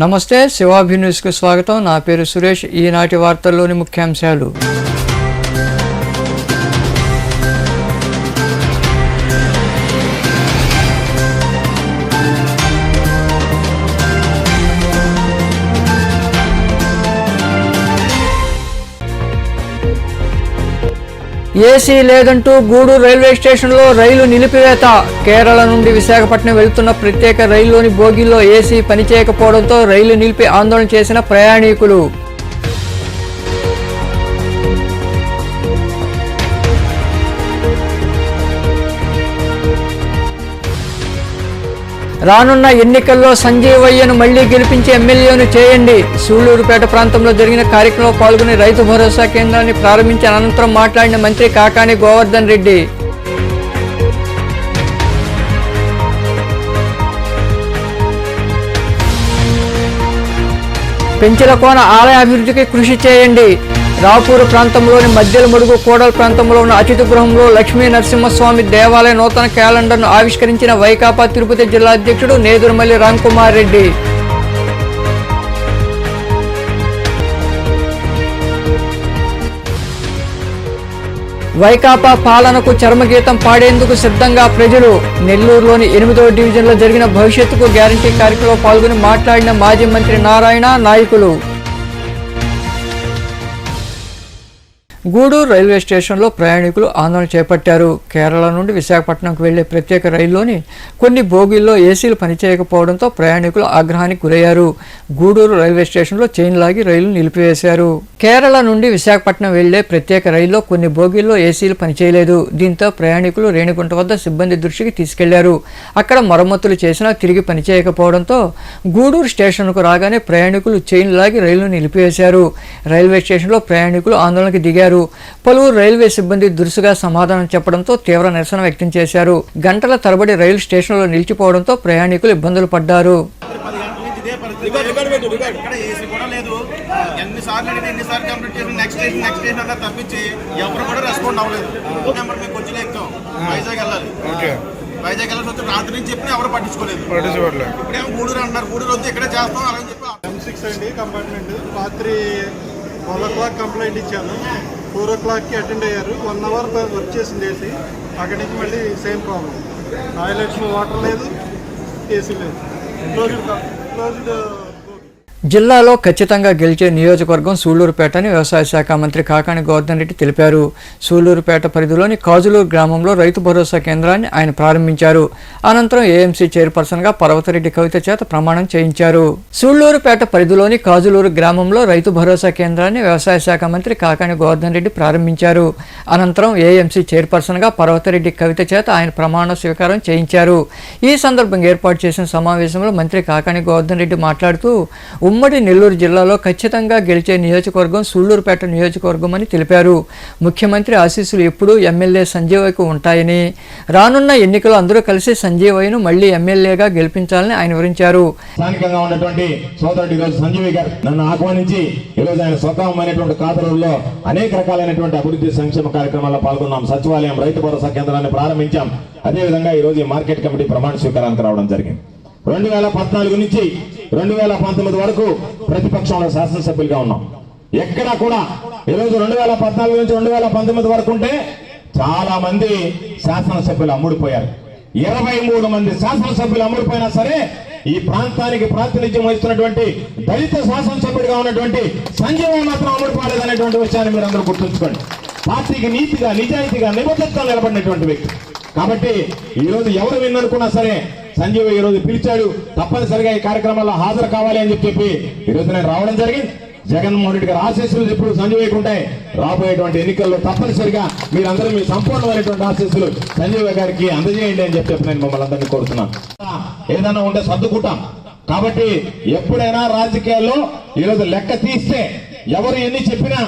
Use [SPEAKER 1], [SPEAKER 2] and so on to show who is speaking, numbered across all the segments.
[SPEAKER 1] నమస్తే, శివాభి న్యూస్కు స్వాగతం. నా పేరు సురేష్. ఈనాటి వార్తల్లోని ముఖ్యాంశాలు. ఏసీ లేదంటూ గూడూరు రైల్వే స్టేషన్లో రైలు నిలిపివేత. కేరళ నుండి విశాఖపట్నం వెళ్తున్న ప్రత్యేక రైల్లోని బోగీల్లో ఏసీ పనిచేయకపోవడంతో రైలు నిలిపి ఆందోళన చేసిన ప్రయాణికులు. రానున్న ఎన్నికల్లో సంజీవయ్యను మళ్లీ గెలిపించి ఎమ్మెల్యేను చేయండి. సూళ్లూరుపేట ప్రాంతంలో జరిగిన కార్యక్రమంలో పాల్గొని రైతు భరోసా కేంద్రాన్ని ప్రారంభించిన అనంతరం మాట్లాడిన మంత్రి కాకాని గోవర్ధన్ రెడ్డి. పెంచిలకోన ఆలయ అభివృద్ధికి కృషి చేయండి. రాపూరు ప్రాంతంలోని మధ్యలమడుగు కోడల ప్రాంతంలో ఉన్న అతిథి గృహంలో లక్ష్మీ నరసింహస్వామి దేవాలయ నూతన క్యాలెండర్ను ఆవిష్కరించిన వైకాపా తిరుపతి జిల్లా అధ్యక్షుడు నేదురుమల్లి రాంకుమార్ రెడ్డి. వైకాపా పాలనకు చర్మగీతం పాడేందుకు సిద్ధంగా ప్రజలు. నెల్లూరులోని 8వ డివిజన్లో జరిగిన భవిష్యత్తుకు గ్యారంటీ కార్యక్రమంలో పాల్గొని మాట్లాడిన మాజీ మంత్రి నారాయణ, నాయకులు. గూడూరు రైల్వే స్టేషన్లో ప్రయాణికులు ఆందోళన చేపట్టారు. కేరళ నుండి విశాఖపట్నంకు వెళ్లే ప్రత్యేక రైల్లోని కొన్ని బోగీల్లో ఏసీలు పనిచేయకపోవడంతో ప్రయాణికులు ఆగ్రహానికి గురయ్యారు. గూడూరు రైల్వే స్టేషన్లో చైన్ లాగి రైలు నిలిపివేశారు. కేరళ నుండి విశాఖపట్నం వెళ్లే ప్రత్యేక రైల్లో కొన్ని బోగీల్లో ఏసీలు పనిచేయలేదు. దీంతో ప్రయాణికులు రేణిగుంట వద్ద సిబ్బంది దృష్టికి తీసుకెళ్లారు. అక్కడ మరమ్మతులు చేసినా తిరిగి పనిచేయకపోవడంతో గూడూరు స్టేషన్కు రాగానే ప్రయాణికులు చైన్ లాగి రైలును నిలిపివేశారు. రైల్వే స్టేషన్లో ప్రయాణికులు ఆందోళనకు దిగారు. పలువురు రైల్వే సిబ్బంది దురుసుగా సమాధానం చెప్పడంతో తీవ్ర నిరసన వ్యక్తం చేశారు. గంటల తరబడి రైలు స్టేషన్లో నిలిచిపోవడంతో ప్రయాణికులు ఇబ్బందులు పడ్డారు.
[SPEAKER 2] వైజాగ్ వెళ్ళాల్సి వచ్చి రాత్రి నుంచి చెప్పిన ఎవరు పట్టించుకోలేదు. ఇప్పుడేమో గూడూరు అంటారు. గూడూరు వచ్చి ఇక్కడే చేస్తాం అని చెప్పి M6 అండి కంపార్ట్మెంట్. రాత్రి 12 o'clock కంప్లైంట్ ఇచ్చాను. 4 o'clockకి అటెండ్ అయ్యారు. 1 hour వర్క్ చేసింది ఏసీ. అక్కడి నుంచి మళ్ళీ సేమ్ ప్రాబ్లం. టాయిలెట్స్లో వాటర్ లేదు, ఏసీ లేదు. క్లోజ్డ్.
[SPEAKER 1] జిల్లాలో ఖచ్చితంగా గెలిచే నియోజకవర్గం సూళ్లూరుపేట అని వ్యవసాయ శాఖ మంత్రి కాకాని గోవర్ధన్ రెడ్డి తెలిపారు. సూళ్లూరుపేట పరిధిలోని కాజులూరు గ్రామంలో రైతు భరోసా కేంద్రాన్ని ఆయన ప్రారంభించారు. అనంతరం ఏఎంసీ చైర్పర్సన్గా పర్వతరెడ్డి కవిత చేత ప్రమాణం చేయించారు. సూళ్లూరుపేట పరిధిలోని కాజులూరు గ్రామంలో రైతు భరోసా కేంద్రాన్ని వ్యవసాయ శాఖ మంత్రి కాకాని గోవర్ధన్ రెడ్డి ప్రారంభించారు. అనంతరం ఏఎంసీ చైర్పర్సన్గా పర్వతరెడ్డి కవిత చేత ఆయన ప్రమాణ స్వీకారం చేయించారు. ఈ సందర్భంగా ఏర్పాటు చేసిన సమావేశంలో మంత్రి కాకాని గోవర్ధన్ రెడ్డి మాట్లాడుతూ ఉమ్మడి నెల్లూరు జిల్లాలో ఖచ్చితంగా గెలిచే నియోజకవర్గం సూళ్లూరుపేట నియోజకవర్గం అని తెలిపారు. ముఖ్యమంత్రి ఆశీస్సులు ఎప్పుడూ ఎమ్మెల్యే సంజీవయ్యకు ఉంటాయని, రానున్న ఎన్నికలు అందరూ కలిసి సంజీవయ్యను మళ్లీ ఎమ్మెల్యేగా గెలిపించాలని ఆయన వివరించారు.
[SPEAKER 3] స్థానికంగా ఉన్నటువంటి సోదరుడు ఈరోజు సంజీవయ్య గారు నన్ను ఆహ్వానించి ఈరోజు ఆయన స్వతహమైనటువంటి కాతరుల్లో అనేక రకాలైనటువంటి అభివృద్ధి సంక్షేమ కార్యక్రమాల్లో పాల్గొన్నాం. సచివాలయం, రైతు భరోసా కేంద్రాన్ని ప్రారంభించాం. అదేవిధంగా ఈరోజు ఈ మార్కెట్ కమిటీ ప్రమాణ స్వీకారానికి రావడం జరిగింది. 2014 నుంచి 2019 వరకు ప్రతిపక్షంలో శాసనసభ్యులుగా ఉన్నాం. ఎక్కడా కూడా ఈరోజు 2014 నుంచి 2019 వరకు ఉంటే చాలా మంది శాసనసభ్యులు అమ్ముడిపోయారు. 23 మంది శాసనసభ్యులు అమ్ముడిపోయినా సరే ఈ ప్రాంతానికి ప్రాతినిధ్యం వహిస్తున్నటువంటి దళిత శాసనసభ్యుడిగా ఉన్నటువంటి సంజీవ మాత్రం అమ్ముడిపోలేదనేటువంటి విషయాన్ని మీరు అందరూ గుర్తుంచుకోండి. పార్టీకి నీతిగా, నిజాయితీగా, నిబద్ధతతో నిలబడినటువంటి వ్యక్తి. కాబట్టి ఈరోజు ఎవరు విన్ననుకున్నా సరే సంజీవ్ ఈరోజు పిలిచాడు, తప్పనిసరిగా ఈ కార్యక్రమాల్లో హాజరు కావాలి అని చెప్పి ఈరోజు నేను రావడం జరిగింది. జగన్మోహన్ రెడ్డి గారి ఆశీస్సులు ఎప్పుడు సంజీవ్ ఉంటాయి. రాబోయేటువంటి ఎన్నికల్లో తప్పనిసరిగా మీరందరూ మీ సంపూర్ణమైనటువంటి ఆశీస్సులు సంజీవ్ గారికి అందజేయండి అని చెప్పి నేను మమ్మల్ని అందరినీ కోరుతున్నాను. ఏదైనా ఉంటే సర్దుకుంటాం. కాబట్టి ఎప్పుడైనా రాజకీయాల్లో ఈరోజు లెక్క తీస్తే ఎవరు ఎన్ని చెప్పినా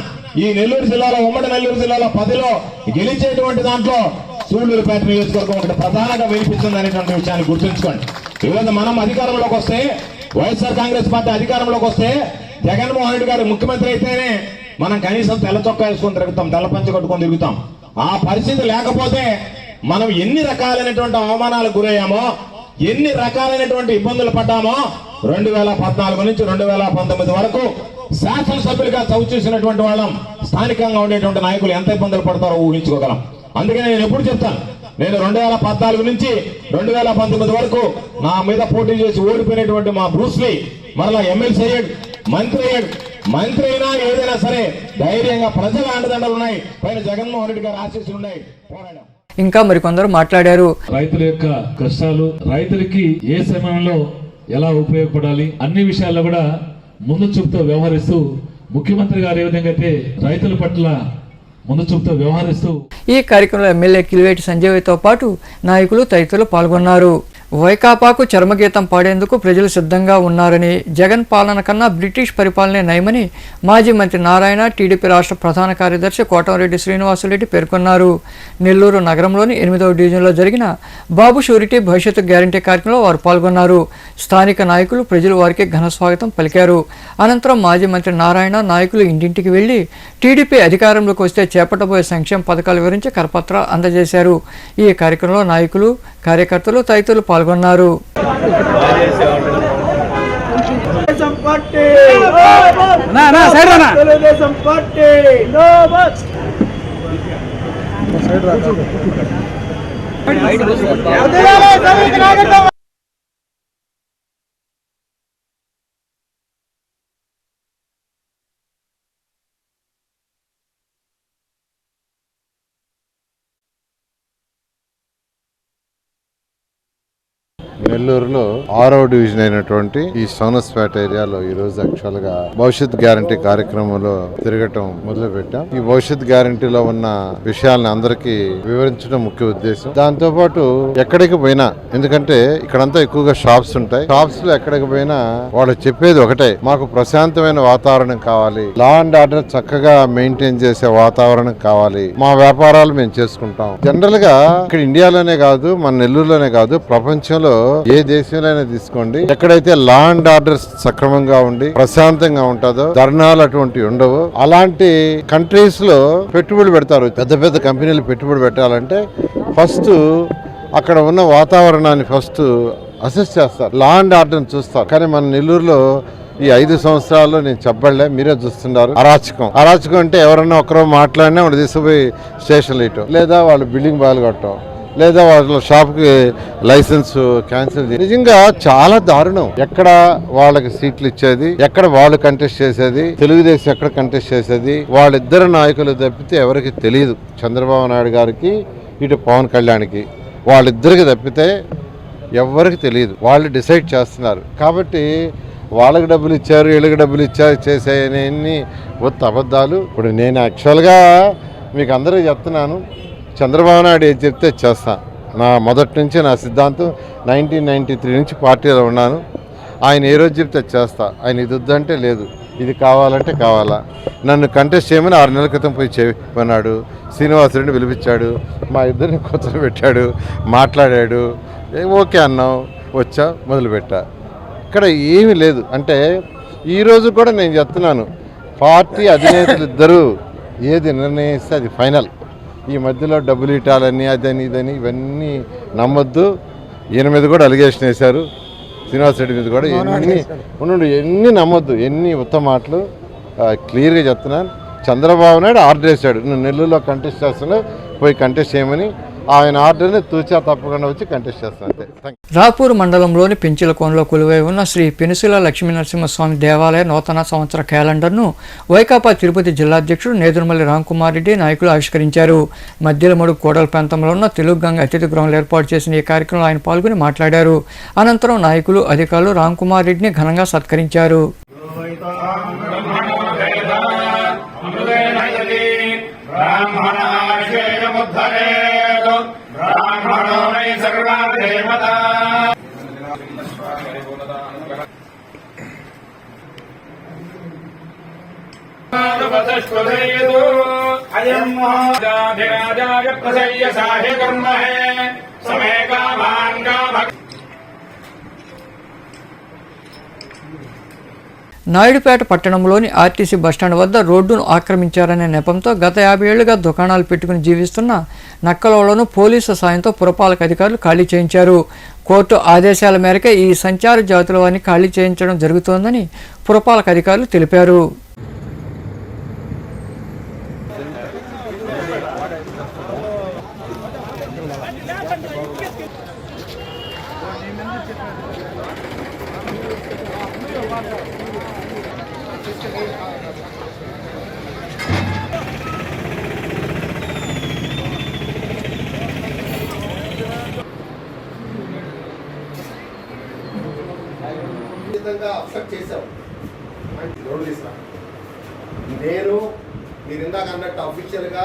[SPEAKER 3] ఈ నెల్లూరు జిల్లాలో, ఉమ్మడి నెల్లూరు జిల్లాలో 10లో గెలిచేటువంటి దాంట్లో సూళ్లూరుపేట నియోజకవర్గం ఒకటి ప్రధానంగా వినిపిస్తుంది అనేటువంటి విషయాన్ని గుర్తుంచుకోండి. ఈరోజు మనం అధికారంలోకి వస్తే, వైఎస్ఆర్ కాంగ్రెస్ పార్టీ అధికారంలోకి వస్తే, జగన్మోహన్ రెడ్డి గారు ముఖ్యమంత్రి అయితేనే మనం కనీసం తెల్ల చొక్కా వేసుకొని తిరుగుతాం, తెల్ల పంచ కట్టుకొని తిరుగుతాం. ఆ పరిస్థితి లేకపోతే మనం ఎన్ని రకాలైనటువంటి అవమానాలకు గురయ్యామో, ఎన్ని రకాలైనటువంటి ఇబ్బందులు పడ్డామో 2014 నుంచి 2019 వరకు శాసనసభ్యులుగా చవిచూసినటువంటి వాళ్ళం. స్థానికంగా ఉండేటువంటి నాయకులు ఎంత ఇబ్బందులు పడతారో ఊహించుకోగలం. అందుకని నేను ఎప్పుడు చెప్తాను, నేను 2014 నుంచి 2019 వరకు నా మీద పోటీ చేసి ఓడిపోయినటువంటి మా బ్రూస్లీ మరలా ఎమ్మెల్సీ అయ్యాడు, మంత్రి అయినా ఏదైనా సరే ధైర్యంగా ప్రజల అండదండలు ఉన్నాయి, పైన జగన్మోహన్ రెడ్డి గారు ఆశీస్సులు ఉన్నాయి, పోరాడాం.
[SPEAKER 1] ఇంకా మరికొందరు మాట్లాడారు.
[SPEAKER 4] రైతుల యొక్క కష్టాలు, రైతులకి ఏ సమయంలో ఎలా ఉపయోగపడాలి అన్ని విషయాల్లో కూడా ముందు చూపుతో వ్యవహరిస్తూ ముఖ్యమంత్రి గారు ఏ విధంగా అయితే రైతుల పట్ల ముందు చూపుతో వ్యవహరిస్తూ
[SPEAKER 1] ఈ కార్యక్రమంలో ఎమ్మెల్యే కిలివేటి సంజయ్తో పాటు నాయకులు తదితరులు పాల్గొన్నారు. వైకాపాకు చర్మగీతం పాడేందుకు ప్రజలు సిద్ధంగా ఉన్నారని, జగన్ పాలన కన్నా బ్రిటిష్ పరిపాలనే నయమని మాజీ మంత్రి నారాయణ, టీడీపీ రాష్ట్ర ప్రధాన కార్యదర్శి కోటంరెడ్డి శ్రీనివాసులరెడ్డి పేర్కొన్నారు. నెల్లూరు నగరంలోని 8వ డివిజన్లో జరిగిన బాబు షూరిటీ భవిష్యత్తు గ్యారంటీ కార్యక్రమంలో వారు పాల్గొన్నారు. స్థానిక నాయకులు, ప్రజలు వారికి ఘన స్వాగతం పలికారు. అనంతరం మాజీ మంత్రి నారాయణ నాయకులు ఇంటింటికి వెళ్లి టీడీపీ అధికారంలోకి వస్తే చేపట్టబోయే సంక్షేమ పథకాల వివరించి కరపత్రాలు అందజేశారు. ఈ కార్యక్రమంలో నాయకులు, కార్యకర్తలు తదితరులు పాల్గొన్నారు.
[SPEAKER 5] నెల్లూరులో 6వ డివిజన్ అయినటువంటి ఈ సోనస్పేట ఏరియాలో ఈ రోజు యాక్చువల్ గా భవిష్యత్ గ్యారంటీ కార్యక్రమంలో తిరగటం మొదలు పెట్టాం. ఈ భవిష్యత్ గ్యారంటీలో ఉన్న విషయాలను అందరికీ వివరించడం ముఖ్య ఉద్దేశం. దాంతో పాటు ఎక్కడికి పోయినా, ఎందుకంటే ఇక్కడంతా ఎక్కువగా షాప్స్ ఉంటాయి, షాప్స్ లో ఎక్కడికి పోయినా వాళ్ళు చెప్పేది ఒకటే, మాకు ప్రశాంతమైన వాతావరణం కావాలి, లా అండ్ ఆర్డర్ చక్కగా మెయింటైన్ చేసే వాతావరణం కావాలి, మా వ్యాపారాలు మేము చేసుకుంటాం. జనరల్ గా ఇక్కడ ఇండియాలోనే కాదు, మన నెల్లూరులోనే కాదు, ప్రపంచంలో ఏ దేశంలో తీసుకోండి, ఎక్కడైతే లా అండ్ ఆర్డర్ సక్రమంగా ఉండి ప్రశాంతంగా ఉంటుందో, ధర్నాలు అటువంటి ఉండవు, అలాంటి కంట్రీస్ లో పెట్టుబడి పెడతారు. పెద్ద పెద్ద కంపెనీలు పెట్టుబడి పెట్టాలంటే ఫస్ట్ అక్కడ ఉన్న వాతావరణాన్ని ఫస్ట్ అసెస్ చేస్తారు, లా అండ్ ఆర్డర్ చూస్తారు. కానీ మన నెల్లూరులో ఈ 5 సంవత్సరాల్లో నేను చెప్పలే, మీరే చూస్తున్నారు. అరాచకం అంటే ఎవరన్నా ఒకరో మాట్లాడినా వాళ్ళు తీసుకుపోయి స్టేషన్లు ఇవ్వటం, లేదా వాళ్ళు బిల్డింగ్ బాగా కట్టడం, లేదా వాళ్ళ షాప్కి లైసెన్స్ క్యాన్సిల్ చేసి, నిజంగా చాలా దారుణం. ఎక్కడ వాళ్ళకి సీట్లు ఇచ్చేది, ఎక్కడ వాళ్ళు కంటెస్ట్ చేసేది, తెలుగుదేశం ఎక్కడ కంటెస్ట్ చేసేది, వాళ్ళిద్దరు నాయకులు తప్పితే ఎవరికి తెలియదు. చంద్రబాబు నాయుడు గారికి, ఇటు పవన్ కళ్యాణ్కి, వాళ్ళిద్దరికి తప్పితే ఎవరికి తెలియదు. వాళ్ళు డిసైడ్ చేస్తున్నారు. కాబట్టి వాళ్ళకి డబ్బులు ఇచ్చారు, వీళ్ళకి డబ్బులు ఇచ్చారు చేసేయని ఒత్త అబద్ధాలు. ఇప్పుడు నేను యాక్చువల్గా మీకు అందరికీ చెప్తున్నాను, చంద్రబాబు నాయుడు ఏది చెప్తే చేస్తా. నా మొదటి నుంచి నా సిద్ధాంతం 1993 నుంచి పార్టీలో ఉన్నాను. ఆయన ఏ రోజు చెప్తే చేస్తా. ఆయన ఇది వద్దంటే లేదు, ఇది కావాలంటే కావాలా. నన్ను కంటెస్ట్ చేయమని 6 నెలల క్రితం పోయి చెప్పన్నాడు. శ్రీనివాసరెడ్డిని పిలిపించాడు, మా ఇద్దరిని కూర్చోబెట్టాడు, మాట్లాడాడు, ఓకే అన్నాం, వచ్చా, మొదలుపెట్టా. ఇక్కడ ఏమీ లేదు. అంటే ఈరోజు కూడా నేను చెప్తున్నాను, పార్టీ అధినేతలు ఇద్దరు ఏది నిర్ణయిస్తే అది ఫైనల్. ఈ మధ్యలో డబ్బులు ఇవ్వాలని అదని ఇదని ఇవన్నీ నమ్మొద్దు. ఈయన మీద కూడా అలిగేషన్ వేశారు, శ్రీనివాసరెడ్డి మీద కూడా. ఎన్ని నమ్మొద్దు, ఎన్ని ఉత్తమ మాటలు. క్లియర్గా చెప్తున్నాను, చంద్రబాబు నాయుడు ఆర్డర్ వేశాడు, నువ్వు నెల్లూరులో కంటెస్ట్ చేస్తున్నావు, పోయి కంటెస్ట్ చేయమని. ఆయన ఆర్డర్ని తూచా తప్పకుండా వచ్చి కంటెస్ట్ చేస్తాను.
[SPEAKER 1] రాపూర్ మండలంలోని పెంచిలకోనలో కొలువై ఉన్న శ్రీ పెనుసుల లక్ష్మీనరసింహస్వామి దేవాలయ నూతన సంవత్సర క్యాలెండర్ను వైకాపా తిరుపతి జిల్లా అధ్యక్షుడు నేదురుమల్లి రామ్కుమార్ రెడ్డి నాయకులు ఆవిష్కరించారు. మధ్యలమడుగు కోడల ప్రాంతంలో ఉన్న తెలుగు గంగ అతిథి గృహంలో ఏర్పాటు చేసిన ఈ కార్యక్రమంలో ఆయన పాల్గొని మాట్లాడారు. అనంతరం నాయకులు, అధికారులు రామ్కుమార్ రెడ్డిని ఘనంగా సత్కరించారు. నాయుడుపేట పట్టణంలోని ఆర్టీసీ బస్టాండ్ వద్ద రోడ్డును ఆక్రమించారనే నెపంతో గత 50 ఏళ్లుగా దుకాణాలు పెట్టుకుని జీవిస్తున్న నక్కలోళ్లను పోలీసు సాయంతో పురపాలక అధికారులు ఖాళీ చేయించారు. కోర్టు ఆదేశాల మేరకే ఈ సంచార జాతుల వారిని ఖాళీ చేయించడం జరుగుతోందని పురపాలక అధికారులు తెలిపారు.
[SPEAKER 6] అబ్స్ట్రక్ట్ చేశావు నేను మీరు ఇందాక అన్నట్టు అఫీషియల్గా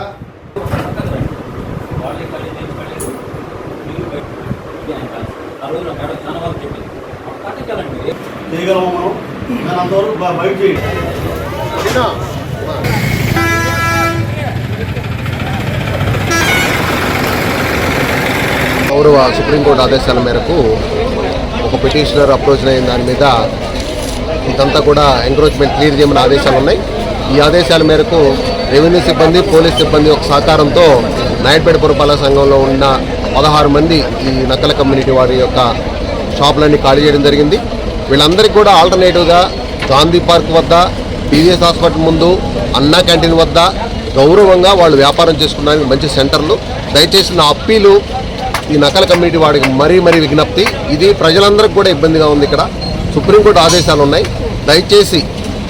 [SPEAKER 6] చేయగలము మనం దాని అంతవరకు బయట చేయండి. గౌరవ సుప్రీంకోర్టు ఆదేశాల మేరకు ఒక పిటిషనర్ అప్రోచ్ అయిన దాని మీద ఇదంతా కూడా ఎంక్రోచ్మెంట్ క్లియర్ చేయమని ఆదేశాలు ఉన్నాయి. ఈ ఆదేశాల మేరకు రెవెన్యూ సిబ్బంది, పోలీస్ సిబ్బంది ఒక సహకారంతో నాయుడుపేట పురపాలక సంఘంలో ఉన్న 16 మంది ఈ నక్కల కమ్యూనిటీ వారి యొక్క షాపులన్నీ ఖాళీ చేయడం జరిగింది. వీళ్ళందరికీ కూడా ఆల్టర్నేటివ్గా గాంధీ పార్క్ వద్ద, టీవీఎస్ హాస్పిటల్ ముందు, అన్నా క్యాంటీన్ వద్ద గౌరవంగా వాళ్ళు వ్యాపారం చేసుకోవడానికి మంచి సెంటర్లు. దయచేసి నా అప్పీలు ఈ నక్కల కమ్యూనిటీ వాడికి మరీ విజ్ఞప్తి, ఇది ప్రజలందరికీ కూడా ఇబ్బందిగా ఉంది. ఇక్కడ సుప్రీంకోర్టు ఆదేశాలు ఉన్నాయి. దయచేసి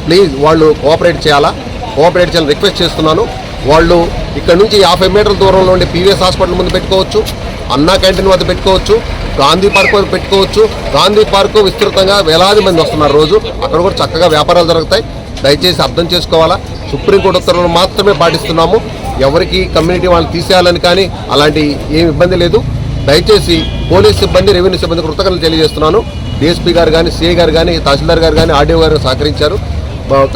[SPEAKER 6] ప్లీజ్ వాళ్ళు కోఆపరేట్ చేయాలని రిక్వెస్ట్ చేస్తున్నాను. వాళ్ళు ఇక్కడ నుంచి 50 మీటర్ల దూరంలో ఉండే పీవీఎస్ హాస్పిటల్ ముందు పెట్టుకోవచ్చు, అన్నా క్యాంటీన్ వద్ద పెట్టుకోవచ్చు, గాంధీ పార్క్ వద్ద పెట్టుకోవచ్చు. గాంధీ పార్కు విస్తృతంగా వేలాది మంది వస్తున్నారు రోజు, అక్కడ కూడా చక్కగా వ్యాపారాలు జరుగుతాయి. దయచేసి అర్థం చేసుకోవాలా, సుప్రీంకోర్టు ఉత్తర్వులు మాత్రమే పాటిస్తున్నాము. ఎవరికి కమ్యూనిటీ వాళ్ళని తీసేయాలని కానీ అలాంటి ఏమి ఇబ్బంది లేదు. దయచేసి పోలీస్ సిబ్బంది, రెవెన్యూ సిబ్బంది కృతజ్ఞతలు తెలియజేస్తున్నాను. డిఎస్పీ గారు కానీ, సిఐ గారు కానీ, తహసీల్దార్ గారు కానీ, ఆర్డీఓ గారు సహకరించారు.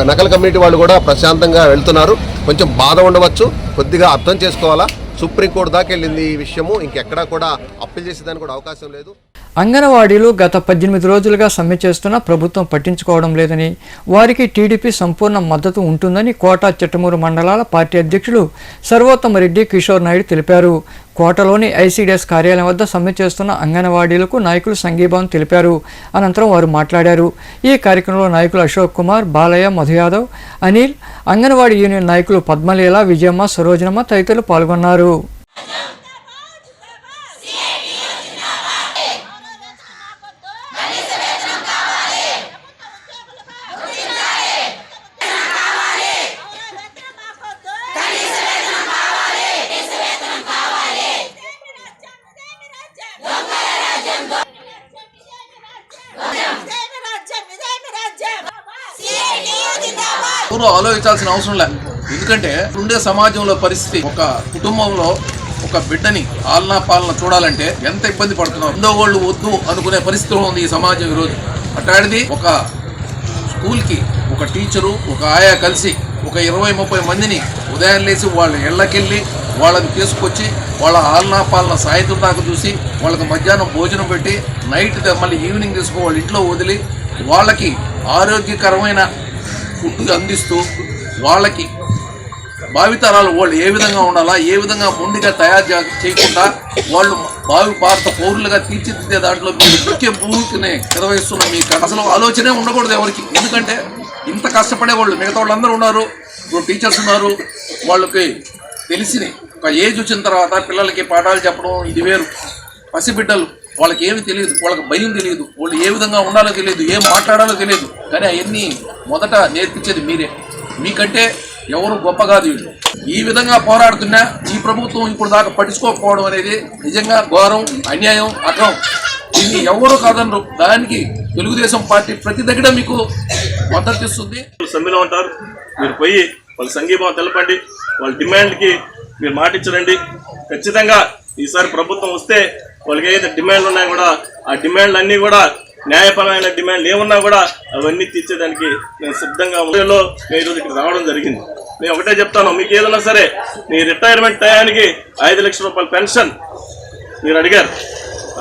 [SPEAKER 6] నకల కమ్యూనిటీ వాళ్ళు కూడా ప్రశాంతంగా వెళ్తున్నారు. కొంచెం బాధ ఉండవచ్చు, కొద్దిగా అర్థం చేసుకోవాలా. సుప్రీంకోర్టు దాకా వెళ్ళింది ఈ విషయము, ఇంకెక్కడా కూడా అప్పీల్ చేసేదానికి కూడా అవకాశం లేదు.
[SPEAKER 1] అంగన్వాడీలు గత 18 రోజులుగా సమ్మె చేస్తున్నా ప్రభుత్వం పట్టించుకోవడం లేదని, వారికి టీడీపీ సంపూర్ణ మద్దతు ఉంటుందని కోట, చిట్టమూరు మండలాల పార్టీ అధ్యక్షులు సర్వోత్తమరెడ్డి కిషోర్ నాయుడు తెలిపారు. కోటలోని ఐసీడీఎస్ కార్యాలయం వద్ద సమ్మె చేస్తున్న అంగన్వాడీలకు నాయకులు సంఘీభావం తెలిపారు. అనంతరం వారు మాట్లాడారు. ఈ కార్యక్రమంలో నాయకులు అశోక్ కుమార్, బాలయ్య, మధు యాదవ్, అనిల్, అంగన్వాడీ యూనియన్ నాయకులు పద్మలీల, విజయమ్మ, సరోజనమ్మ తదితరులు పాల్గొన్నారు.
[SPEAKER 7] ఎవరు ఆలోచించాల్సిన అవసరం లేదు. ఎందుకంటే ఉండే సమాజంలో పరిస్థితి, ఒక కుటుంబంలో ఒక బిడ్డని ఆలనా పాలన చూడాలంటే ఎంత ఇబ్బంది పడుతున్నారు. రెండో వాళ్ళు వద్దు అనుకునే పరిస్థితిలో ఉంది ఈ సమాజం ఈరోజు. అట్లాంటిది ఒక స్కూల్కి ఒక టీచరు, ఒక ఆయా కలిసి ఒక 20-30 మందిని ఉదయం లేచి వాళ్ళ ఇళ్ళకెళ్ళి వాళ్ళని తీసుకొచ్చి వాళ్ళ ఆలనా పాలన సాయంత్రం దాకా చూసి వాళ్ళకి మధ్యాహ్నం భోజనం పెట్టి నైట్ మళ్ళీ ఈవినింగ్ తీసుకుని వాళ్ళ ఇంట్లో వదిలి వాళ్ళకి ఆరోగ్యకరమైన ఫుడ్ అందిస్తూ వాళ్ళకి భావితరాలు వాళ్ళు ఏ విధంగా ఉండాలా, ఏ విధంగా మొండిగా తయారు చేయకుండా వాళ్ళు భావి భారత పౌరులుగా తీర్చిదిద్దే దాంట్లో మీరు ముఖ్య భూమికని నిర్వహిస్తున్న మీకు అసలు ఆలోచనే ఉండకూడదు ఎవరికి. ఎందుకంటే ఇంత కష్టపడే వాళ్ళు మిగతా వాళ్ళందరూ ఉన్నారు, ఇప్పుడు టీచర్స్ ఉన్నారు, వాళ్ళకి తెలిసినాయి. ఒక ఏజ్ వచ్చిన తర్వాత పిల్లలకి పాఠాలు చెప్పడం ఇది వేరు. పసిబిడ్డలు వాళ్ళకి ఏమి తెలియదు, వాళ్ళకి భయం తెలియదు, వాళ్ళు ఏ విధంగా ఉండాలో తెలియదు, ఏం మాట్లాడాలో తెలియదు. కానీ అవన్నీ మొదట నేర్పించేది మీరే. మీకంటే ఎవరు గొప్ప కాదు వీళ్ళు. ఈ విధంగా పోరాడుతున్నా ఈ ప్రభుత్వం ఇప్పుడు దాకా పట్టించుకోకపోవడం అనేది నిజంగా ఘోరం, అన్యాయం, అక్రమం. దీన్ని ఎవరు కాదనరు. దానికి తెలుగుదేశం పార్టీ ప్రతి దగ్గర మీకు మద్దతు ఇస్తుంది.
[SPEAKER 8] సమ్మెలో ఉంటారు, మీరు పోయి వాళ్ళ సంఘీభావం తెలపండి, వాళ్ళ డిమాండ్కి మీరు మాటించరండి. ఖచ్చితంగా ఈసారి ప్రభుత్వం వస్తే వాళ్ళకి ఏదైతే డిమాండ్లు ఉన్నాయో కూడా ఆ డిమాండ్లు అన్నీ కూడా న్యాయపరమైన డిమాండ్లు ఏమున్నా కూడా అవన్నీ తీర్చేదానికి నేను సిద్ధంగా ఉండేలో నేను ఈరోజు ఇక్కడ రావడం జరిగింది. నేను ఒకటే చెప్తాను, మీకు ఏదైనా సరే మీ రిటైర్మెంట్ టయానికి 5 లక్షల రూపాయల పెన్షన్ మీరు అడిగారు.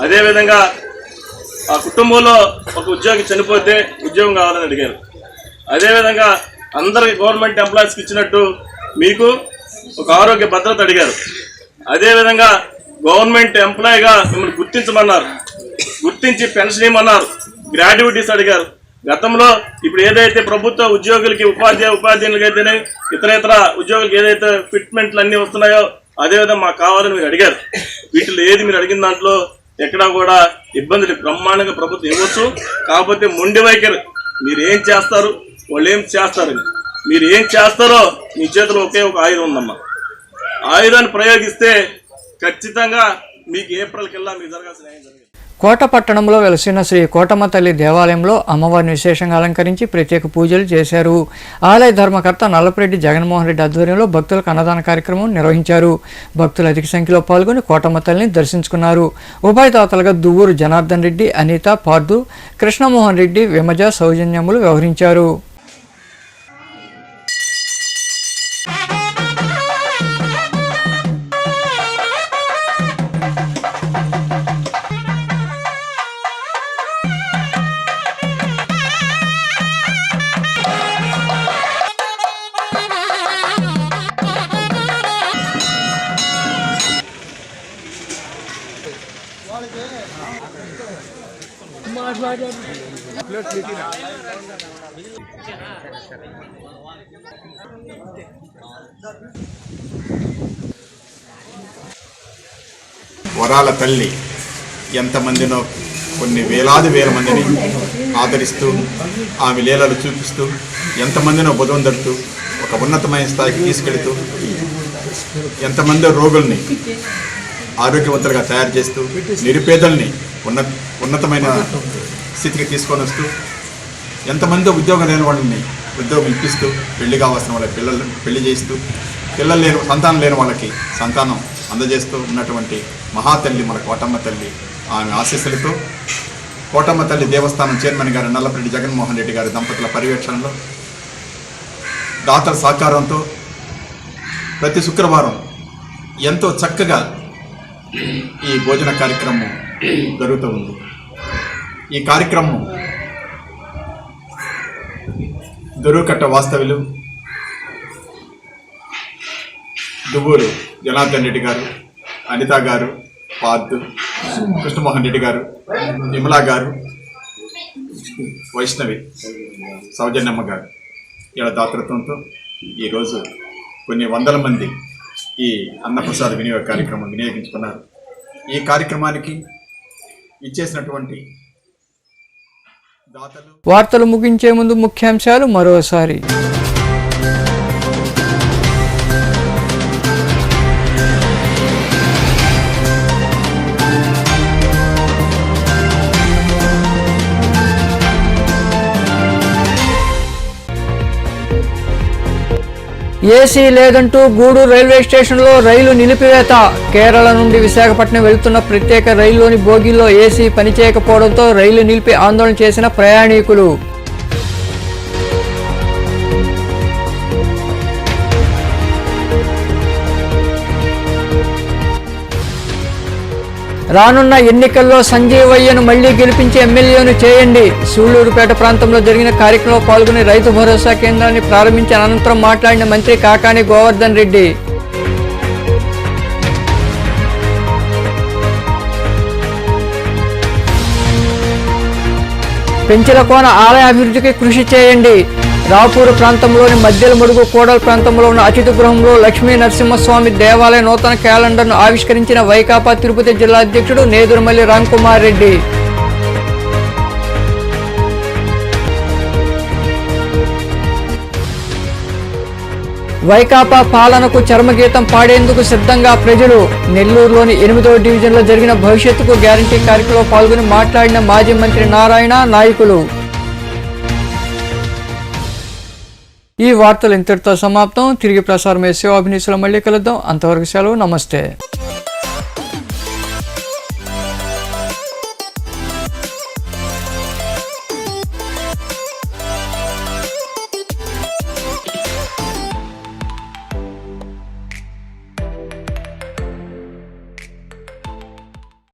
[SPEAKER 8] అదేవిధంగా ఆ కుటుంబంలో ఒక ఉద్యోగి చనిపోతే ఉద్యోగం కావాలని అడిగారు. అదేవిధంగా అందరికి గవర్నమెంట్ ఎంప్లాయీస్కి ఇచ్చినట్టు మీకు ఒక ఆరోగ్య భద్రత అడిగారు. అదేవిధంగా గవర్నమెంట్ ఎంప్లాయీగా మిమ్మల్ని గుర్తించమన్నారు, గుర్తించి పెన్షన్ ఇవ్వమన్నారు, గ్రాడ్యుయేటీస్ అడిగారు. గతంలో ఇప్పుడు ఏదైతే ప్రభుత్వ ఉద్యోగులకి ఉపాధ్యాయులకైతేనే ఇతర ఉద్యోగులకి ఏదైతే ఫిట్మెంట్లు అన్నీ వస్తున్నాయో అదేవిధంగా మాకు కావాలని మీరు అడిగారు. వీటిలో ఏది మీరు అడిగిన దాంట్లో ఎక్కడా కూడా ఇబ్బందులు బ్రహ్మాండంగా ప్రభుత్వం ఇవ్వచ్చు. కాకపోతే మొండి వైఖరి, మీరు ఏం చేస్తారు వాళ్ళు ఏం చేస్తారని, మీరు ఏం చేస్తారో మీ చేతిలో ఒకే ఒక ఆయుధం ఉందమ్మా. ఆయుధాన్ని ప్రయోగిస్తే ఖచ్చితంగా మీకు ఏప్రిల్ కల్లా మీకు జరగాల్సిన న్యాయం జరిగింది.
[SPEAKER 1] కోట పట్టణంలో వెలసిన శ్రీ కోటమ్మ తల్లి దేవాలయంలో అమ్మవారిని విశేషంగా అలంకరించి ప్రత్యేక పూజలు చేశారు. ఆలయ ధర్మకర్త నల్లపరెడ్డి జగన్మోహన్ రెడ్డి ఆధ్వర్యంలో భక్తులకు అన్నదాన కార్యక్రమం నిర్వహించారు. భక్తులు అధిక సంఖ్యలో పాల్గొని కోటమ్మ తల్లిని దర్శించుకున్నారు. ఉభయదాతలుగా దువ్వూరు జనార్దన్ రెడ్డి, అనిత, పార్దు, కృష్ణమోహన్ రెడ్డి, విమజ సౌజన్యములు వ్యవహరించారు.
[SPEAKER 9] వరాల తల్లి ఎంతమందినో కొన్ని వేల మందిని ఆదరిస్తూ ఆమె లీలలు చూపిస్తూ ఎంతమందినో బుధవందడుతూ ఒక ఉన్నతమైన స్థాయికి తీసుకెళుతూ ఎంతమంది రోగుల్ని ఆరోగ్యవంతులుగా తయారు చేస్తూ నిరుపేదల్ని ఉన్నతమైన స్థితికి తీసుకొని వస్తూ ఎంతమంది ఉద్యోగం లేని వాళ్ళని ఉద్యోగం ఇప్పిస్తూ పెళ్లి కావాల్సిన వాళ్ళకి పెళ్లి చేస్తూ సంతానం లేని వాళ్ళకి సంతానం అందజేస్తూ ఉన్నటువంటి మహాతల్లి మన కోటమ్మ తల్లి. ఆమె ఆశీస్సులతో కోటమ్మ తల్లి దేవస్థానం చైర్మన్ గారు నల్లపరెడ్డి జగన్మోహన్ రెడ్డి గారి దంపతుల పర్యవేక్షణలో దాతల సహకారంతో ప్రతి శుక్రవారం ఎంతో చక్కగా ఈ భోజన కార్యక్రమం జరుగుతూ ఉంది. ఈ కార్యక్రమం దొరుకట్ట వాస్తవ్యులు దువ్వూరు జనార్దన్ రెడ్డి గారు, అనిత గారు, పార్దు, కృష్ణమోహన్ రెడ్డి గారు, విమలా గారు, వైష్ణవి, సౌజన్యమ్మ గారు ఇలా దాతృత్వంతో ఈరోజు కొన్ని వందల మంది ఈ అన్నప్రసాద వినియోగ కార్యక్రమం వినియోగించుకున్నారు. ఈ కార్యక్రమానికి ఇచ్చేసినటువంటి దాతలు.
[SPEAKER 1] వార్తలు ముగించే ముందు ముఖ్యాంశాలు మరోసారి. ఏసీ లేదంటూ గూడూరు రైల్వే స్టేషన్లో రైలు నిలిపివేత. కేరళ నుండి విశాఖపట్నం వెళ్తున్న ప్రత్యేక రైల్లోని బోగీల్లో ఏసీ పనిచేయకపోవడంతో రైలు నిలిపి ఆందోళన చేసిన ప్రయాణికులు. రానున్న ఎన్నికల్లో సంజీవయ్యను మళ్లీ గెలిపించి ఎమ్మెల్యేను చేయండి. సూళ్లూరుపేట ప్రాంతంలో జరిగిన కార్యక్రమంలో పాల్గొని రైతు భరోసా కేంద్రాన్ని ప్రారంభించిన అనంతరం మాట్లాడిన మంత్రి కాకాని గోవర్ధన్ రెడ్డి. పెంచిలకోన ఆలయ అభివృద్ధికి కృషి చేయండి. రాపూరు ప్రాంతంలోని మధ్యల మడుగు కోడల ప్రాంతంలో ఉన్న అతిథి గృహంలో లక్ష్మీ నరసింహస్వామి దేవాలయ నూతన క్యాలెండర్ను ఆవిష్కరించిన వైకాపా తిరుపతి జిల్లా అధ్యక్షుడు నేదురుమల్లి రామ్కుమార్ రెడ్డి. వైకాపా పాలనకు చర్మగీతం పాడేందుకు సిద్ధంగా ప్రజలు. నెల్లూరులోని 8వ డివిజన్లో జరిగిన భవిష్యత్తుకు గ్యారంటీ కార్యక్రమంలో పాల్గొని మాట్లాడిన మాజీ మంత్రి నారాయణ, నాయకులు. ఈ వార్తలు ఇంతటితో సమాప్తం. తిరిగి ప్రసారమయ్యే సేవాభినీసులో మళ్ళీ కలుద్దాం. అంతవరకు సెలవు. నమస్తే.